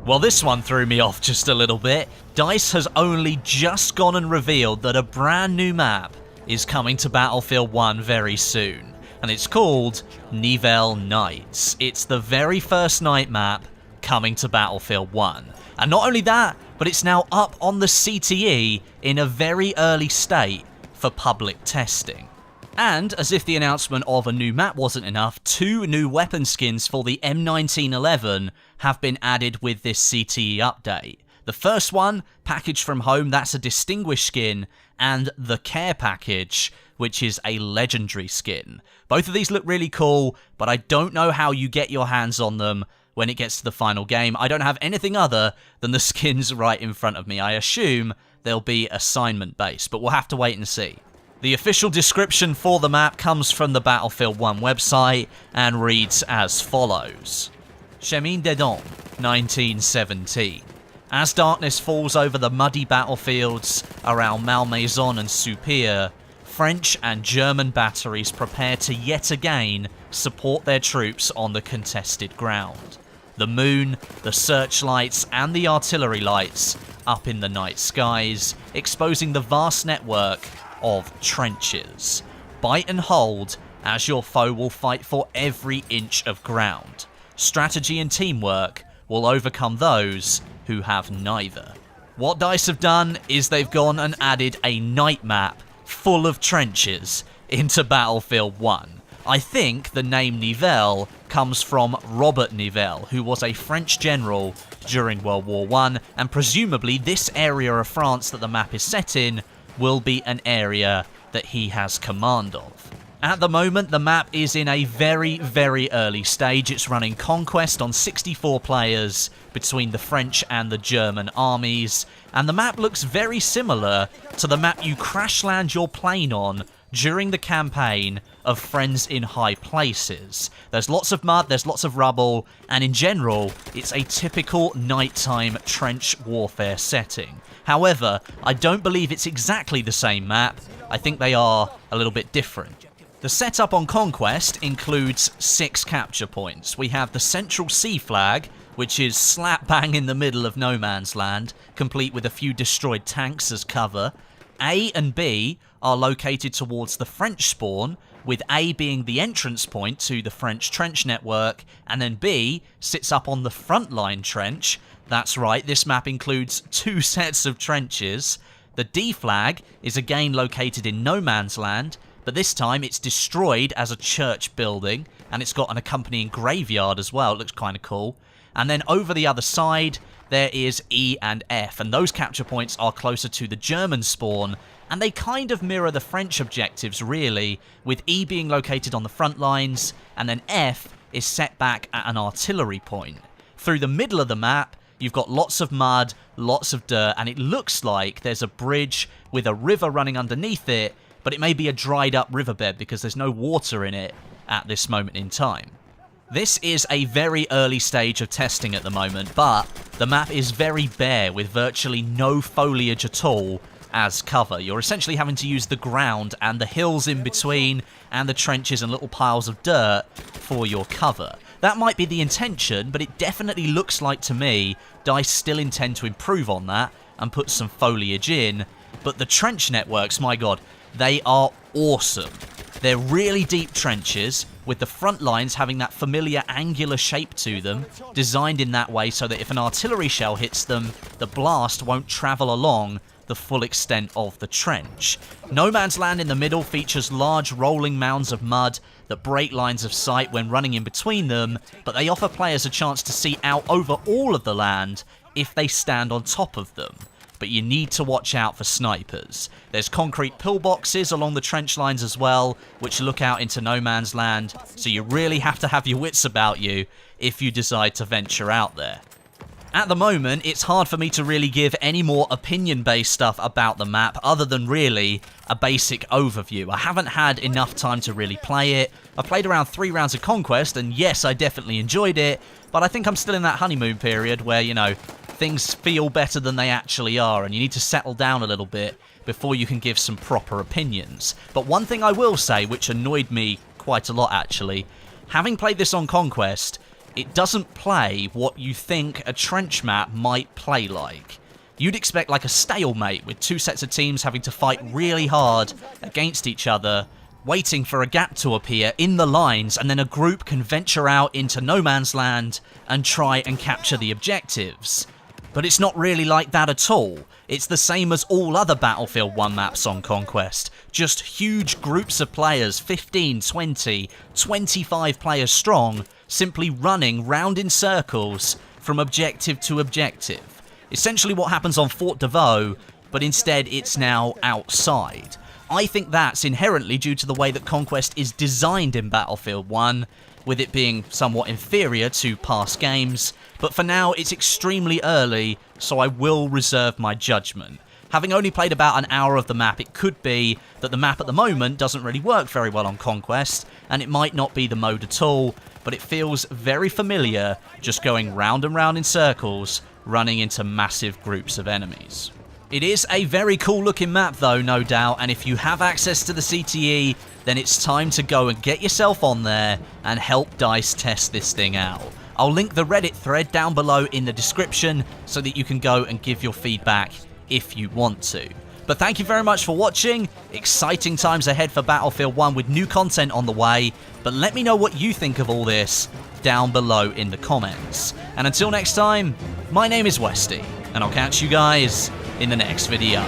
Well, this one threw me off just a little bit. DICE has only just gone and revealed that a brand new map is coming to Battlefield 1 very soon, and it's called NIVELLE Nights. It's the very first night map coming to Battlefield 1. And not only that, but it's now up on the CTE in a very early state for public testing. And, as if the announcement of a new map wasn't enough, 2 new weapon skins for the M1911 have been added with this CTE update. The first one, packaged from home, that's a distinguished skin, and the care package, which is a legendary skin. Both of these look really cool, but I don't know how you get your hands on them when it gets to the final game. I don't have anything other than the skins right in front of me. I assume they'll be assignment-based, but we'll have to wait and see. The official description for the map comes from the Battlefield 1 website and reads as follows. Chemin des Dames, 1917. As darkness falls over the muddy battlefields around Malmaison and Soupir, French and German batteries prepare to yet again support their troops on the contested ground. The moon, the searchlights and the artillery lights up in the night skies, exposing the vast network of trenches. Bite and hold as your foe will fight for every inch of ground. Strategy and teamwork will overcome those who have neither. What DICE have done is they've gone and added a night map full of trenches into Battlefield 1. I think the name Nivelle comes from Robert Nivelle, who was a French general during World War I, and presumably this area of France that the map is set in will be an area that he has command of. At the moment, the map is in a very, very early stage. It's running Conquest on 64 players between the French and the German armies, and the map looks very similar to the map you crash land your plane on during the campaign of Friends in High Places. There's lots of mud, there's lots of rubble, and in general, it's a typical nighttime trench warfare setting. However, I don't believe it's exactly the same map. I think they are a little bit different. The setup on Conquest includes 6 capture points. We have the Central Sea Flag, which is slap bang in the middle of no man's land, complete with a few destroyed tanks as cover. A and B are located towards the French spawn, with A being the entrance point to the French trench network, and then B sits up on the front line trench. That's right, this map includes 2 sets of trenches. The D flag is again located in no man's land, but this time it's destroyed as a church building, and it's got an accompanying graveyard as well. It looks kind of cool. And then over the other side, there is E and F, and those capture points are closer to the German spawn, and they kind of mirror the French objectives, really, with E being located on the front lines, and then F is set back at an artillery point. Through the middle of the map, you've got lots of mud, lots of dirt, and it looks like there's a bridge with a river running underneath it, but it may be a dried up riverbed because there's no water in it at this moment in time. This is a very early stage of testing at the moment, but the map is very bare with virtually no foliage at all as cover. You're essentially having to use the ground and the hills in between and the trenches and little piles of dirt for your cover. That might be the intention, but it definitely looks like to me DICE still intend to improve on that and put some foliage in. But the trench networks, my god, they are awesome. They're really deep trenches, with the front lines having that familiar angular shape to them, designed in that way so that if an artillery shell hits them, the blast won't travel along the full extent of the trench. No Man's Land in the middle features large rolling mounds of mud that break lines of sight when running in between them, but they offer players a chance to see out over all of the land if they stand on top of them. But you need to watch out for snipers. There's concrete pillboxes along the trench lines as well, which look out into no man's land, so you really have to have your wits about you if you decide to venture out there. At the moment, it's hard for me to really give any more opinion-based stuff about the map other than really a basic overview. I haven't had enough time to really play it. I played around 3 rounds of Conquest, and yes, I definitely enjoyed it, but I think I'm still in that honeymoon period where, you know, things feel better than they actually are, and you need to settle down a little bit before you can give some proper opinions. But one thing I will say, which annoyed me quite a lot actually, having played this on Conquest, it doesn't play what you think a trench map might play like. You'd expect like a stalemate with two sets of teams having to fight really hard against each other, waiting for a gap to appear in the lines, and then a group can venture out into no man's land and try and capture the objectives. But it's not really like that at all. It's the same as all other Battlefield 1 maps on Conquest. Just huge groups of players, 15, 20, 25 players strong, simply running round in circles from objective to objective. Essentially what happens on Fort de Vaux, but instead it's now outside. I think that's inherently due to the way that Conquest is designed in Battlefield 1, with it being somewhat inferior to past games, but for now it's extremely early, so I will reserve my judgment. Having only played about an hour of the map, it could be that the map at the moment doesn't really work very well on Conquest, and it might not be the mode at all, but it feels very familiar just going round and round in circles, running into massive groups of enemies. It is a very cool looking map though, no doubt, and if you have access to the CTE, then it's time to go and get yourself on there and help DICE test this thing out. I'll link the Reddit thread down below in the description so that you can go and give your feedback if you want to. But thank you very much for watching. Exciting times ahead for Battlefield 1 with new content on the way, but let me know what you think of all this down below in the comments. And until next time, my name is Westy, and I'll catch you guys in the next video.